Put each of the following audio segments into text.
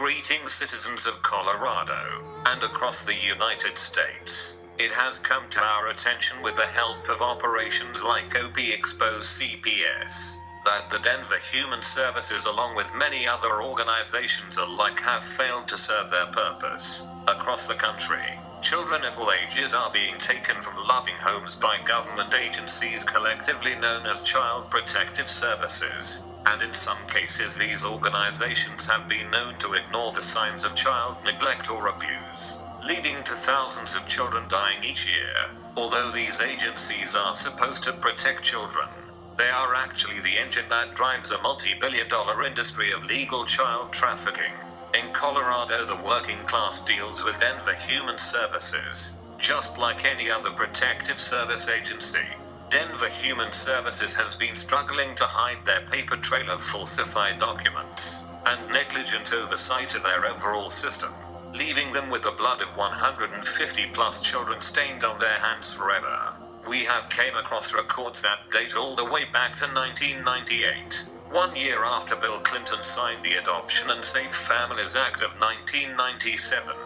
Greetings, citizens of Colorado and across the United States. It has come to our attention with the help of operations like ExposeCPS that the Denver Human Services, along with many other organizations alike, have failed to serve their purpose. Across the country, children of all ages are being taken from loving homes by government agencies collectively known as Child Protective Services. And in some cases, these organizations have been known to ignore the signs of child neglect or abuse, leading to thousands of children dying each year. Although these agencies are supposed to protect children, they are actually the engine that drives a multi-billion-dollar industry of legal child trafficking. In Colorado, the working class deals with Denver Human Services, just like any other protective service agency. Denver Human Services has been struggling to hide their paper trail of falsified documents and negligent oversight of their overall system, leaving them with the blood of 150 plus children stained on their hands forever. We have came across records that date all the way back to 1998, 1 year after Bill Clinton signed the Adoption and Safe Families Act of 1997.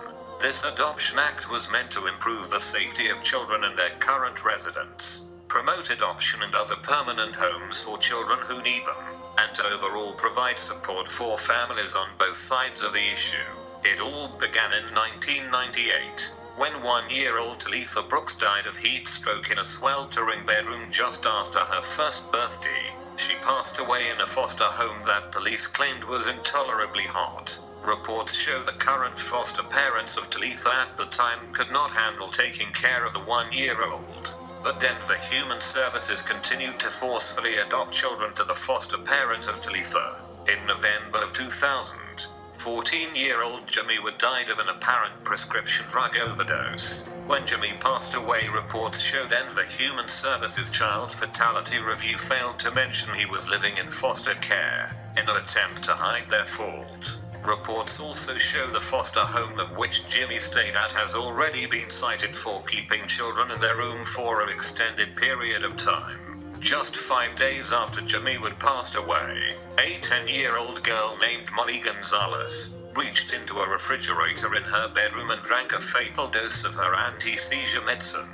This Adoption Act was meant to improve the safety of children and their current residents, promote adoption and other permanent homes for children who need them, and to overall provide support for families on both sides of the issue. It all began in 1998, when 1-year-old Talitha Brooks died of heat stroke in a sweltering bedroom just after her first birthday. She passed away in a foster home that police claimed was intolerably hot. Reports show the current foster parents of Talitha at the time could not handle taking care of the 1-year-old. But Denver Human Services continued to forcefully adopt children to the foster parent of Talitha. In November of 2000, 14-year-old Jimmy Wood died of an apparent prescription drug overdose. When Jimmy passed away, reports show Denver Human Services Child Fatality Review failed to mention he was living in foster care, in an attempt to hide their fault. Reports also show the foster home of which Jimmy stayed at has already been cited for keeping children in their room for an extended period of time. Just 5 days after Jimmy Wood passed away, a 10-year-old girl named Molly Gonzalez reached into a refrigerator in her bedroom and drank a fatal dose of her anti-seizure medicine.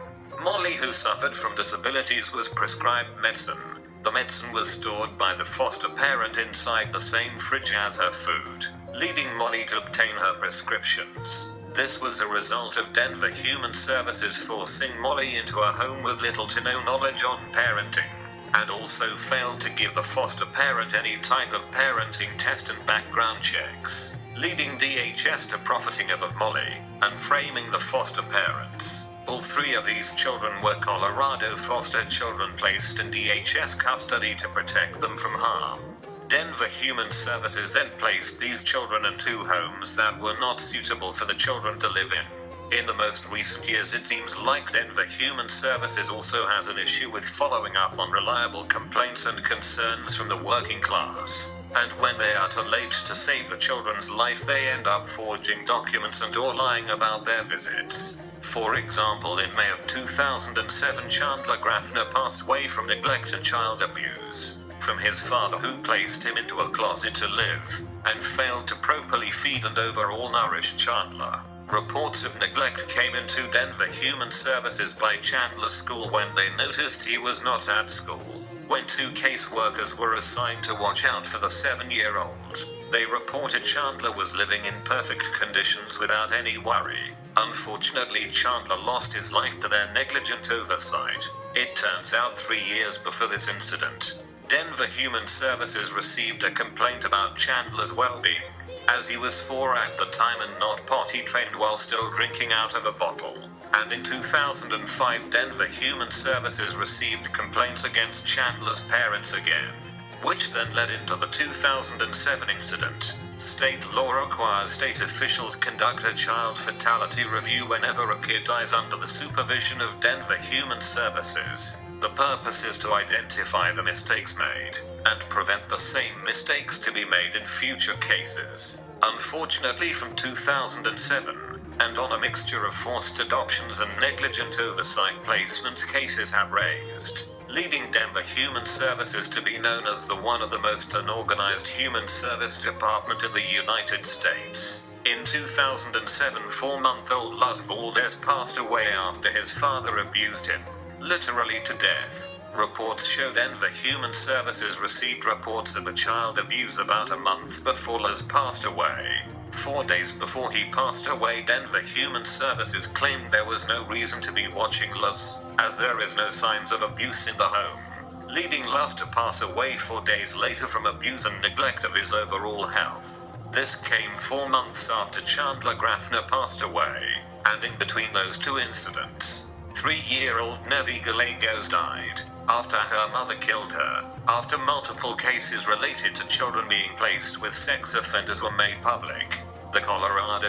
Molly, who suffered from disabilities, was prescribed medicine. The medicine was stored by the foster parent inside the same fridge as her food, leading Molly to obtain her prescriptions. This was a result of Denver Human Services forcing Molly into a home with little to no knowledge on parenting, and also failed to give the foster parent any type of parenting test and background checks, leading DHS to profiting off of Molly and framing the foster parents. All 3 of these children were Colorado foster children placed in DHS custody to protect them from harm. Denver Human Services then placed these children in 2 homes that were not suitable for the children to live in. In the most recent years, it seems like Denver Human Services also has an issue with following up on reliable complaints and concerns from the working class. And when they are too late to save the children's life, they end up forging documents and or lying about their visits. For example, in May of 2007, Chandler Graffner passed away from neglect and child abuse from his father, who placed him into a closet to live and failed to properly feed and overall nourish Chandler. Reports of neglect came into Denver Human Services by Chandler's school when they noticed he was not at school. When 2 caseworkers were assigned to watch out for the 7-year-old, they reported Chandler was living in perfect conditions without any worry. Unfortunately, Chandler lost his life to their negligent oversight. It turns out 3 years before this incident, Denver Human Services received a complaint about Chandler's well-being, as he was 4 at the time and not potty trained while still drinking out of a bottle. And in 2005, Denver Human Services received complaints against Chandler's parents again, which then led into the 2007 incident. State law requires state officials conduct a child fatality review whenever a kid dies under the supervision of Denver Human Services. The purpose is to identify the mistakes made and prevent the same mistakes to be made in future cases. Unfortunately, from 2007, and on a mixture of forced adoptions and negligent oversight placements, cases have raised, leading Denver Human Services to be known as the one of the most unorganized human service department in the United States. In 2007, 4-month-old Luz Valdez passed away after his father abused him, literally to death. Reports show Denver Human Services received reports of a child abuse about a month before Luz passed away. 4 days before he passed away, Denver Human Services claimed there was no reason to be watching Luz, as there is no signs of abuse in the home, leading Luz to pass away 4 days later from abuse and neglect of his overall health. This came 4 months after Chandler Graffner passed away, and in between those two incidents, 3-year-old Nevi Gallegos died after her mother killed her, after multiple cases related to children being placed with sex offenders were made public. The Colorado